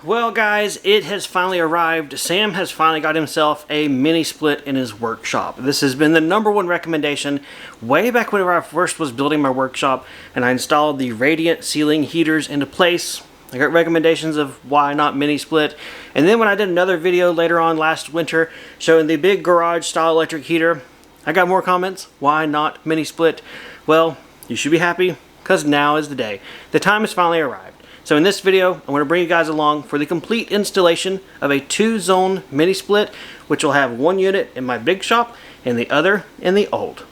Well guys, it has finally arrived. Sam has finally got himself a mini split in his workshop. This has been the #1 recommendation way back whenever I first was building my workshop and I installed the radiant ceiling heaters into place. I got recommendations of why not mini split, and then when I did another video later on last winter showing the big garage style electric heater, I got more comments. Why not mini split? Well, you should be happy because now is the day. The time has finally arrived. So in this video, I'm going to bring you guys along for the complete installation of a 2-zone mini split, which will have one unit in my big shop and the other in the old.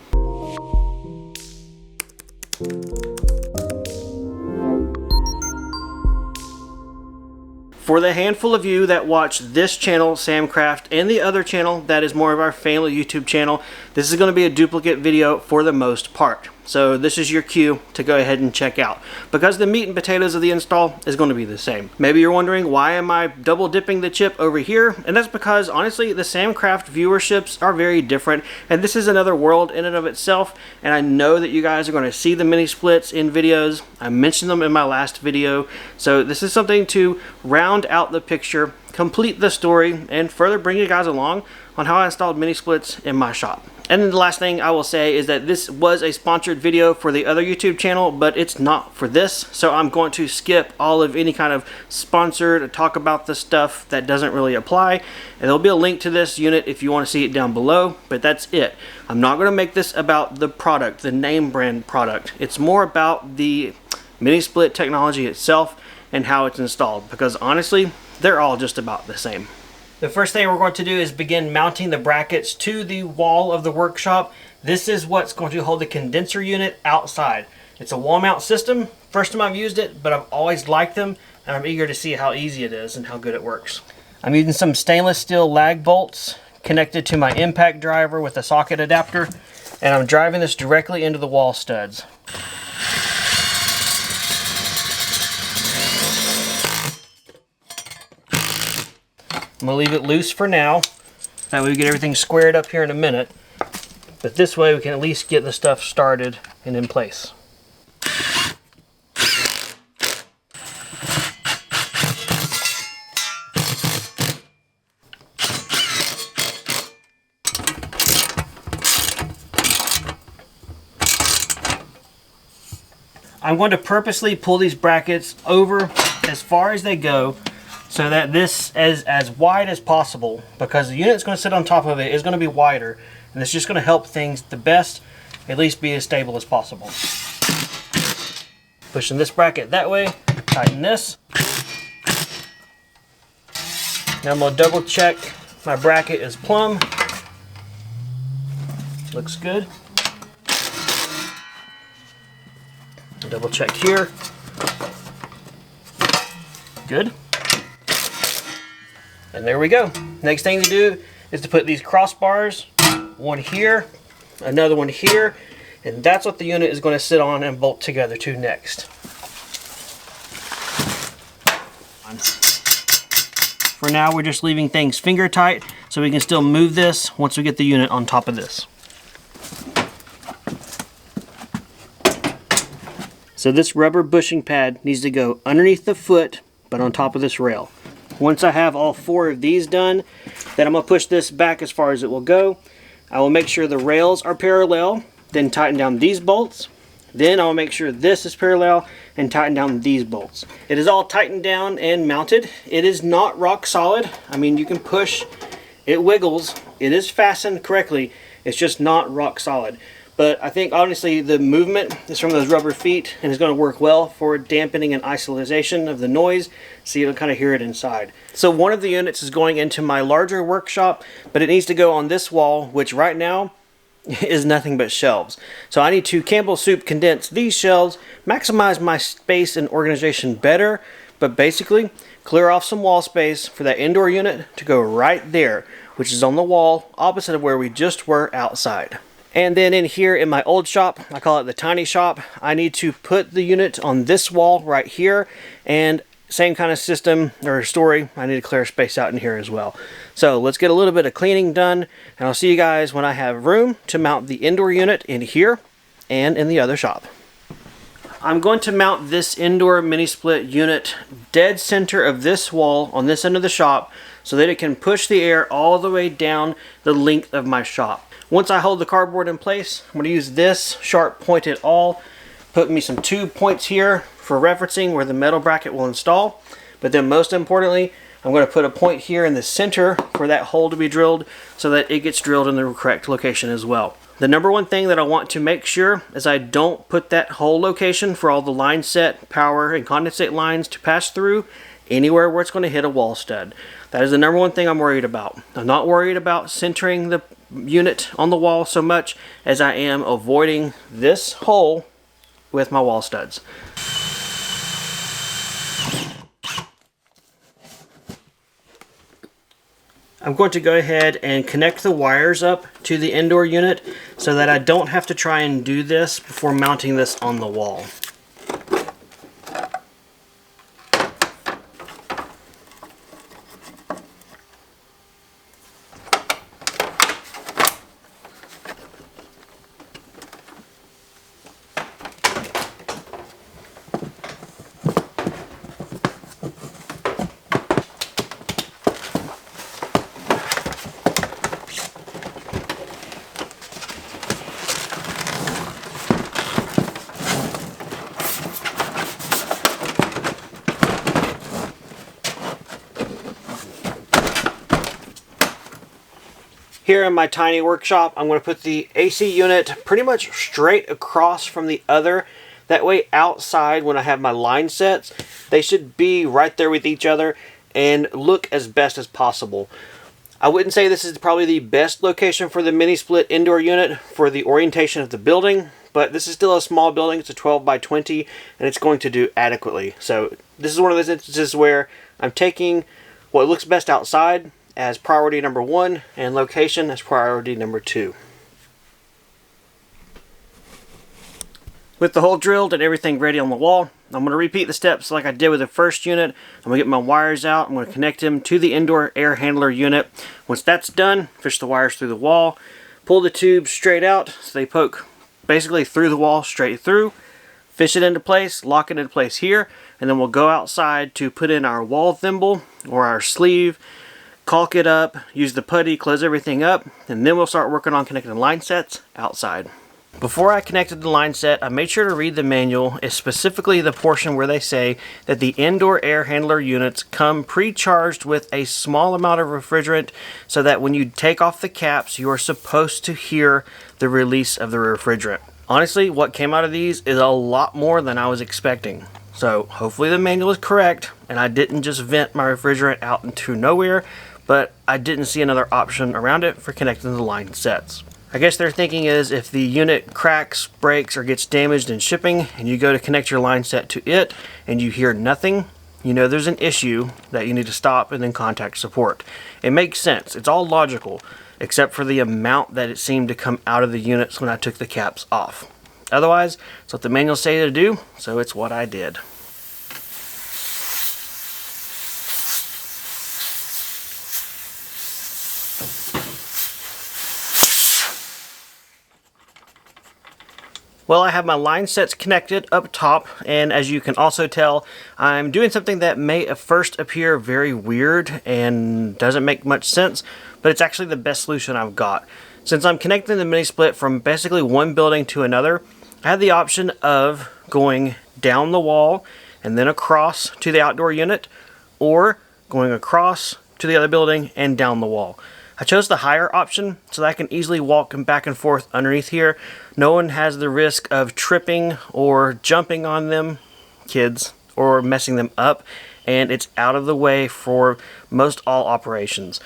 For the handful of you that watch this channel, Samcraft, and the other channel that is more of our family YouTube channel, this is going to be a duplicate video for the most part. So this is your cue to go ahead and check out, because the meat and potatoes of the install is going to be the same. Maybe you're wondering, why am I double dipping the chip over here? And that's because honestly the Samcraft viewerships are very different, and this is another world in and of itself, and I know that you guys are going to see the mini splits in videos. I mentioned them in my last video, so this is something to round out the picture, complete the story, and further bring you guys along on how I installed mini splits in my shop. And then the last thing I will say is that this was a sponsored video for the other YouTube channel, but it's not for this. So I'm going to skip all of any kind of sponsor to talk about the stuff that doesn't really apply. And there'll be a link to this unit if you want to see it down below, but that's it. I'm not going to make this about the product, the name brand product. It's more about the mini split technology itself and how it's installed, because honestly, they're all just about the same. The first thing we're going to do is begin mounting the brackets to the wall of the workshop. This is what's going to hold the condenser unit outside. It's a wall mount system. First time I've used it, but I've always liked them, and I'm eager to see how easy it is and how good it works. I'm using some stainless steel lag bolts connected to my impact driver with a socket adapter, and I'm driving this directly into the wall studs. I'm going to leave it loose for now. That way we get everything squared up here in a minute. But this way we can at least get the stuff started and in place. I'm going to purposely pull these brackets over as far as they go, so that this is as wide as possible, because the unit that's going to sit on top of it is going to be wider, and it's just going to help things the best, at least be as stable as possible. Pushing this bracket that way, tighten this. Now I'm going to double check my bracket is plumb. Looks good. Double check here. Good. And there we go. Next thing to do is to put these crossbars, one here, another one here, and that's what the unit is going to sit on and bolt together to next. For now, we're just leaving things finger tight so we can still move this once we get the unit on top of this. So this rubber bushing pad needs to go underneath the foot, but on top of this rail. Once I have all 4 of these done, then I'm going to push this back as far as it will go. I will make sure the rails are parallel, then tighten down these bolts. Then I'll make sure this is parallel and tighten down these bolts. It is all tightened down and mounted. It is not rock solid. I mean, you can push, it wiggles, it is fastened correctly. It's just not rock solid. But I think honestly the movement is from those rubber feet and is going to work well for dampening and isolation of the noise, so you'll kind of hear it inside. So one of the units is going into my larger workshop, but it needs to go on this wall, which right now is nothing but shelves. So I need to Campbell Soup condense these shelves, maximize my space and organization better, but basically clear off some wall space for that indoor unit to go right there, which is on the wall opposite of where we just were outside. And then in here in my old shop, I call it the tiny shop, I need to put the unit on this wall right here, and same kind of system or story, I need to clear space out in here as well. So let's get a little bit of cleaning done, and I'll see you guys when I have room to mount the indoor unit in here and in the other shop. I'm going to mount this indoor mini split unit dead center of this wall on this end of the shop so that it can push the air all the way down the length of my shop. Once I hold the cardboard in place, I'm going to use this sharp pointed awl, put me some tube points here for referencing where the metal bracket will install, but then most importantly, I'm going to put a point here in the center for that hole to be drilled so that it gets drilled in the correct location as well. The number one thing that I want to make sure is I don't put that hole location for all the line set, power, and condensate lines to pass through anywhere where it's going to hit a wall stud. That is the number one thing I'm worried about. I'm not worried about centering the unit on the wall so much as I am avoiding this hole with my wall studs. I'm going to go ahead and connect the wires up to the indoor unit so that I don't have to try and do this before mounting this on the wall. Here in my tiny workshop, I'm going to put the AC unit pretty much straight across from the other. That way outside, when I have my line sets, they should be right there with each other and look as best as possible. I wouldn't say this is probably the best location for the mini split indoor unit for the orientation of the building, but this is still a small building. It's a 12 by 20 and it's going to do adequately. So this is one of those instances where I'm taking what looks best outside as priority number 1 and location as priority number 2. With the hole drilled and everything ready on the wall, I'm going to repeat the steps like I did with the first unit. I'm going to get my wires out. I'm going to connect them to the indoor air handler unit. Once that's done, fish the wires through the wall, pull the tubes straight out so they poke basically through the wall straight through, fish it into place, lock it into place here, and then we'll go outside to put in our wall thimble or our sleeve, caulk it up, use the putty, close everything up, and then we'll start working on connecting line sets outside. Before I connected the line set, I made sure to read the manual, specifically the portion where they say that the indoor air handler units come pre-charged with a small amount of refrigerant so that when you take off the caps, you are supposed to hear the release of the refrigerant. Honestly, what came out of these is a lot more than I was expecting. So hopefully the manual is correct and I didn't just vent my refrigerant out into nowhere, but I didn't see another option around it for connecting the line sets. I guess their thinking is if the unit cracks, breaks, or gets damaged in shipping and you go to connect your line set to it and you hear nothing, you know there's an issue that you need to stop and then contact support. It makes sense. It's all logical, except for the amount that it seemed to come out of the units when I took the caps off. Otherwise, it's what the manuals say to do, so it's what I did. Well, I have my line sets connected up top, and as you can also tell, I'm doing something that may at first appear very weird and doesn't make much sense, but it's actually the best solution I've got. Since I'm connecting the mini split from basically one building to another, I have the option of going down the wall and then across to the outdoor unit, or going across to the other building and down the wall. I chose the higher option so that I can easily walk back and forth underneath here. No one has the risk of tripping or jumping on them, kids, or messing them up, and it's out of the way for most all operations.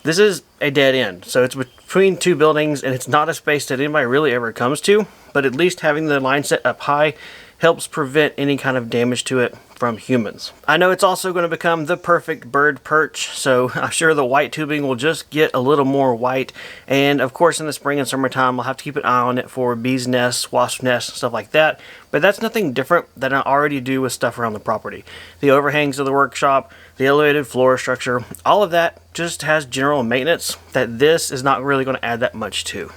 This is a dead end, so it's between two buildings and it's not a space that anybody really ever comes to, but at least having the line set up high helps prevent any kind of damage to it from humans. I know it's also going to become the perfect bird perch, so I'm sure the white tubing will just get a little more white, and of course in the spring and summertime I'll have to keep an eye on it for bees nests, wasp nests, stuff like that, but that's nothing different than I already do with stuff around the property. The overhangs of the workshop, the elevated floor structure, all of that just has general maintenance that this is not really going to add that much to.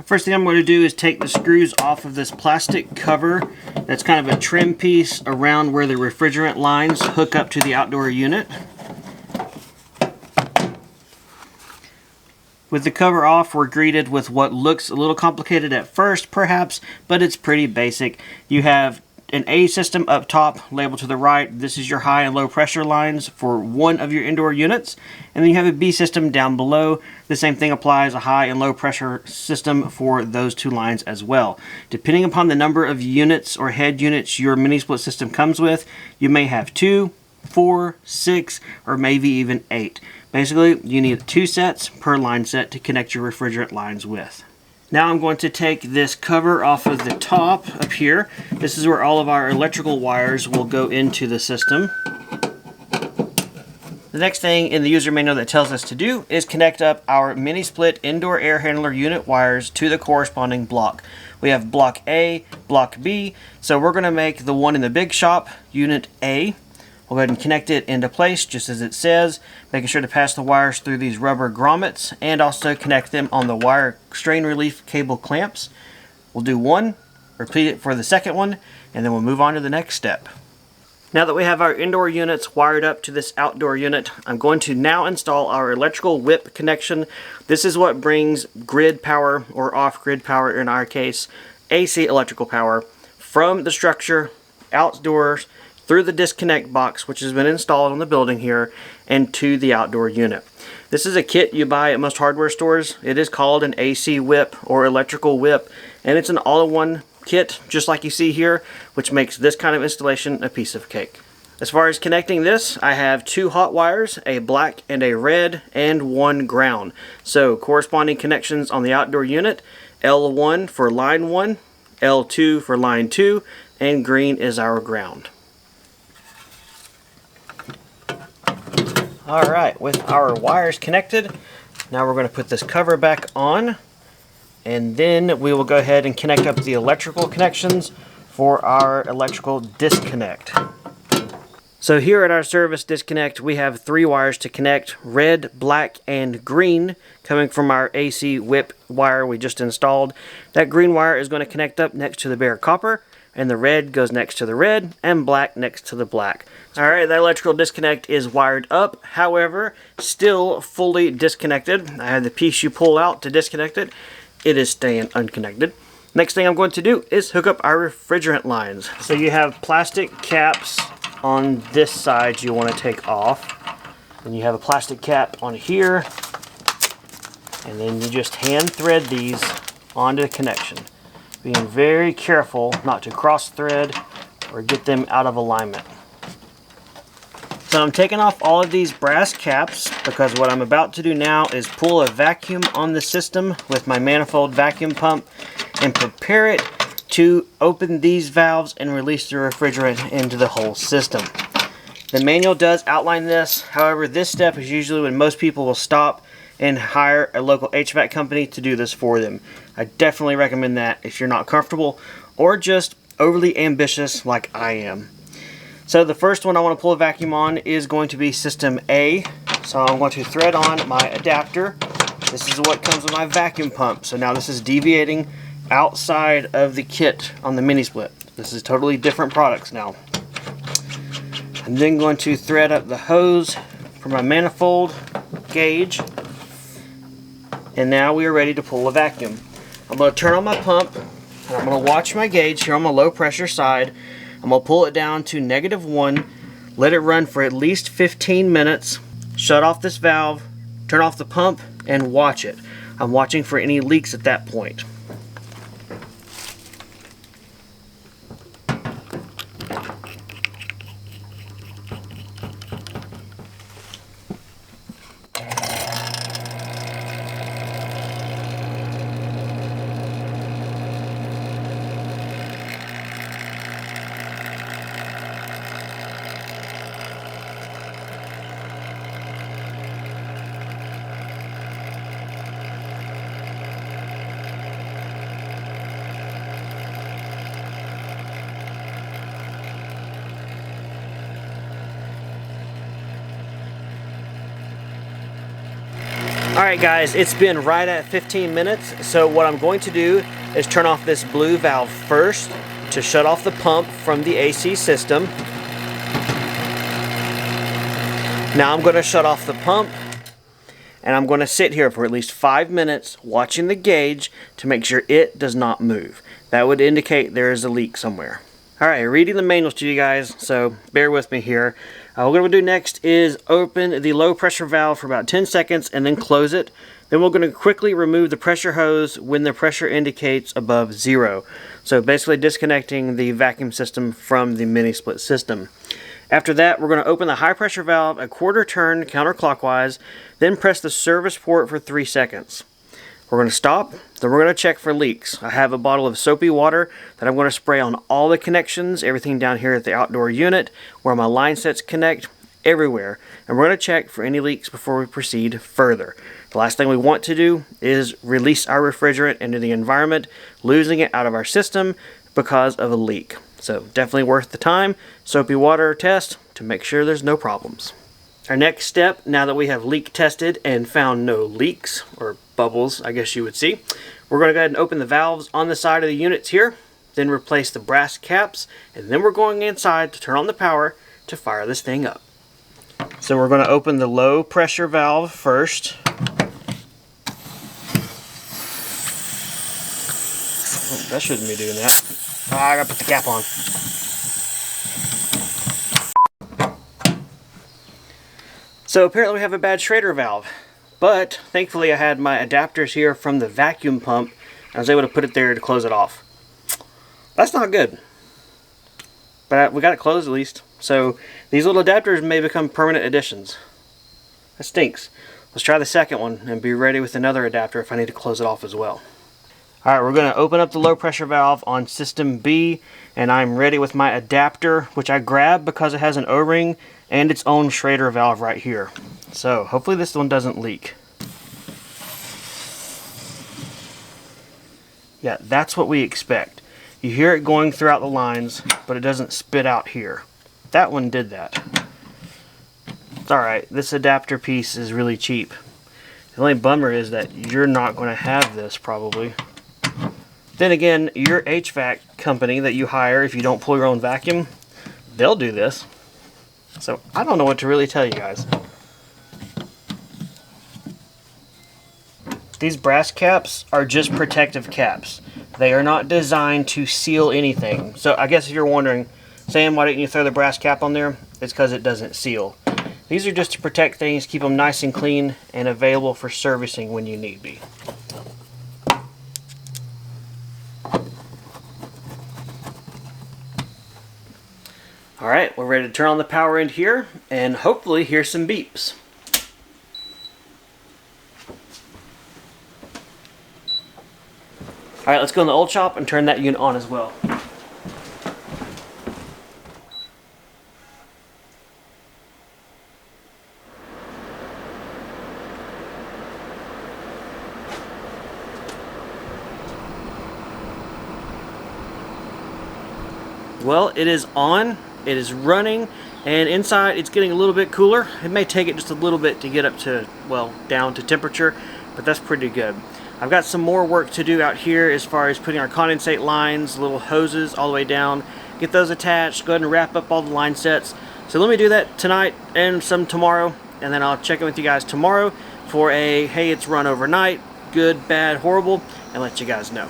First thing I'm going to do is take the screws off of this plastic cover. That's kind of a trim piece around where the refrigerant lines hook up to the outdoor unit. With the cover off, we're greeted with what looks a little complicated at first, perhaps, but it's pretty basic. You have an A system up top, labeled to the right. This is your high and low pressure lines for one of your indoor units. And then you have a B system down below. The same thing applies, a high and low pressure system for those two lines as well. Depending upon the number of units or head units your mini split system comes with, you may have 2, 4, 6, or maybe even 8. Basically, you need 2 sets per line set to connect your refrigerant lines with. Now I'm going to take this cover off of the top up here. This is where all of our electrical wires will go into the system. The next thing in the user manual that tells us to do is connect up our mini split indoor air handler unit wires to the corresponding block. We have block A, block B, so we're going to make the one in the big shop, unit A. We'll go ahead and connect it into place just as it says, making sure to pass the wires through these rubber grommets and also connect them on the wire strain relief cable clamps. We'll do one, repeat it for the second one, and then we'll move on to the next step. Now that we have our indoor units wired up to this outdoor unit, I'm going to now install our electrical whip connection. This is what brings grid power, or off-grid power in our case, AC electrical power, from the structure outdoors through the disconnect box, which has been installed on the building here, and to the outdoor unit. This is a kit you buy at most hardware stores. It is called an AC whip or electrical whip, and it's an all-in-one kit, just like you see here, which makes this kind of installation a piece of cake. As far as connecting this, I have 2 hot wires, a black and a red, and 1 ground. So corresponding connections on the outdoor unit, L1 for line 1, L2 for line 2, and green is our ground. Alright, with our wires connected, now we're going to put this cover back on, and then we will go ahead and connect up the electrical connections for our electrical disconnect. So here at our service disconnect, we have 3 wires to connect, red, black, and green, coming from our AC whip wire we just installed. That green wire is going to connect up next to the bare copper, and the red goes next to the red, and black next to the black. Alright, that electrical disconnect is wired up, however, still fully disconnected. I have the piece you pull out to disconnect it. It is staying unconnected. Next thing I'm going to do is hook up our refrigerant lines. So you have plastic caps on this side you want to take off. And you have a plastic cap on here. And then you just hand thread these onto the connection. Being very careful not to cross thread or get them out of alignment. So I'm taking off all of these brass caps because what I'm about to do now is pull a vacuum on the system with my manifold vacuum pump and prepare it to open these valves and release the refrigerant into the whole system. The manual does outline this, however this step is usually when most people will stop and hire a local HVAC company to do this for them. I definitely recommend that if you're not comfortable or just overly ambitious like I am. So the first one I want to pull a vacuum on is going to be system A. So I'm going to thread on my adapter. This is what comes with my vacuum pump. So now this is deviating outside of the kit on the mini split. This is totally different products now. I'm then going to thread up the hose for my manifold gauge. And now we are ready to pull a vacuum. I'm going to turn on my pump and I'm going to watch my gauge here on my low pressure side. I'm going to pull it down to -1, let it run for at least 15 minutes, shut off this valve, turn off the pump, and watch it. I'm watching for any leaks at that point. Alright guys, it's been right at 15 minutes, so what I'm going to do is turn off this blue valve first to shut off the pump from the AC system. Now I'm going to shut off the pump, and I'm going to sit here for at least 5 minutes watching the gauge to make sure it does not move. That would indicate there is a leak somewhere. Alright, reading the manuals to you guys, so bear with me here. What we're going to do next is open the low pressure valve for about 10 seconds and then close it. Then we're going to quickly remove the pressure hose when the pressure indicates above 0. So basically disconnecting the vacuum system from the mini split system. After that, we're going to open the high pressure valve a quarter turn counterclockwise, then press the service port for 3 seconds. We're going to stop, then we're going to check for leaks. I have a bottle of soapy water that I'm going to spray on all the connections, everything down here at the outdoor unit, where my line sets connect, everywhere. And we're going to check for any leaks before we proceed further. The last thing we want to do is release our refrigerant into the environment, losing it out of our system because of a leak. So definitely worth the time, soapy water test to make sure there's no problems. Our next step, now that we have leak tested and found no leaks, or bubbles I guess you would see, we're going to go ahead and open the valves on the side of the units here, then replace the brass caps, and then we're going inside to turn on the power to fire this thing up. So we're going to open the low pressure valve first. Oh, that shouldn't be doing that. I gotta put the cap on. So apparently we have a bad Schrader valve, but thankfully I had my adapters here from the vacuum pump. I was able to put it there to close it off. That's not good, but we got it closed at least. So these little adapters may become permanent additions. That stinks. Let's try the second one and be ready with another adapter if I need to close it off as well. Alright, we're going to open up the low pressure valve on system B, and I'm ready with my adapter, which I grabbed because it has an O-ring and its own Schrader valve right here. So hopefully this one doesn't leak. Yeah, that's what we expect. You hear it going throughout the lines, but it doesn't spit out here. That one did that. It's alright, this adapter piece is really cheap. The only bummer is that you're not going to have this probably. Then again, your HVAC company that you hire, if you don't pull your own vacuum, they'll do this. So I don't know what to really tell you guys. These brass caps are just protective caps. They are not designed to seal anything. So I guess if you're wondering, Sam, why didn't you throw the brass cap on there? It's because it doesn't seal. These are just to protect things, keep them nice and clean and available for servicing when you need be. Alright, we're ready to turn on the power end here and hopefully hear some beeps. Alright, let's go in the old shop and turn that unit on as well. Well, it is on, it is running, and inside it's getting a little bit cooler. It may take it just a little bit to get up to, well, down to temperature, but that's pretty good. I've got some more work to do out here as far as putting our condensate lines, little hoses all the way down, get those attached, go ahead and wrap up all the line sets. So let me do that tonight and some tomorrow, and then I'll check in with you guys tomorrow for a, hey, it's run overnight, good, bad, horrible, and let you guys know.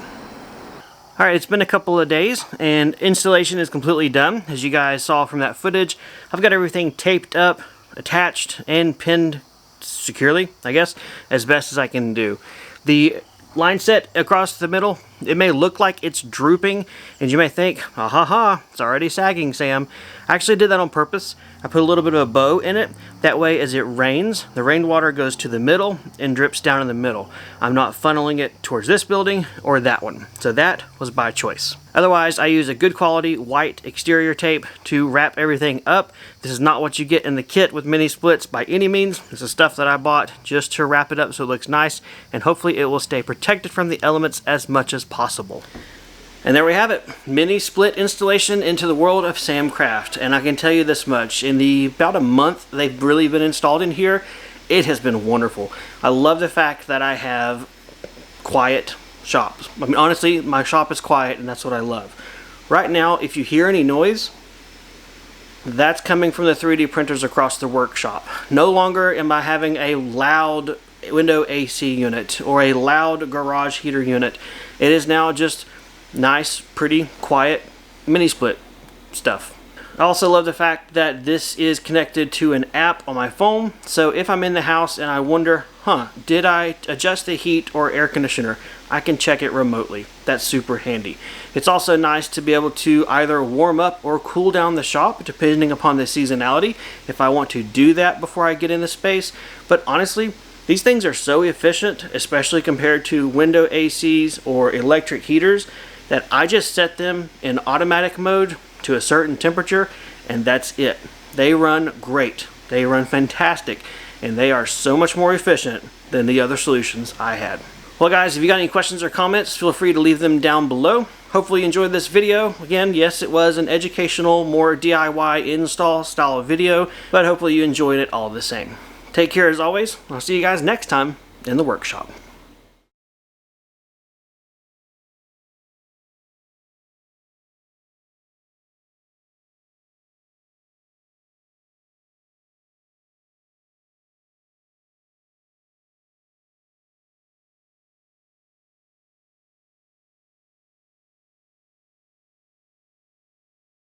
Alright, it's been a couple of days and installation is completely done. As you guys saw from that footage, I've got everything taped up, attached, and pinned securely, I guess, as best as I can do. The line set across the middle, it may look like it's drooping, and you may think, ha ha ha, it's already sagging, Sam. I actually did that on purpose. I put a little bit of a bow in it. That way, as it rains, the rainwater goes to the middle and drips down in the middle. I'm not funneling it towards this building or that one. So that was by choice. Otherwise, I use a good quality white exterior tape to wrap everything up. This is not what you get in the kit with mini splits by any means. This is stuff that I bought just to wrap it up so it looks nice, and hopefully it will stay protected from the elements as much as possible. And there we have it, mini split installation into the world of Samcraft. And I can tell you this much, in the about a month they've really been installed in here, it has been wonderful. I love the fact that I have quiet shops. I mean, honestly, my shop is quiet, and that's what I love. Right now, if you hear any noise, that's coming from the 3D printers across the workshop. No longer am I having a loud window AC unit or a loud garage heater unit. It is now just nice, pretty, quiet mini split stuff. I also love the fact that this is connected to an app on my phone, so if I'm in the house and I wonder, did I adjust the heat or air conditioner, I can check it remotely. That's super handy. It's also nice to be able to either warm up or cool down the shop depending upon the seasonality, if I want to do that before I get in the space. But honestly, these things are so efficient, especially compared to window ACs or electric heaters, that I just set them in automatic mode to a certain temperature, and that's it. They run great. They run fantastic, and they are so much more efficient than the other solutions I had. Well guys, if you got any questions or comments, feel free to leave them down below. Hopefully you enjoyed this video. Again, yes, it was an educational, more DIY install style of video, but hopefully you enjoyed it all the same. Take care as always. I'll see you guys next time in the workshop.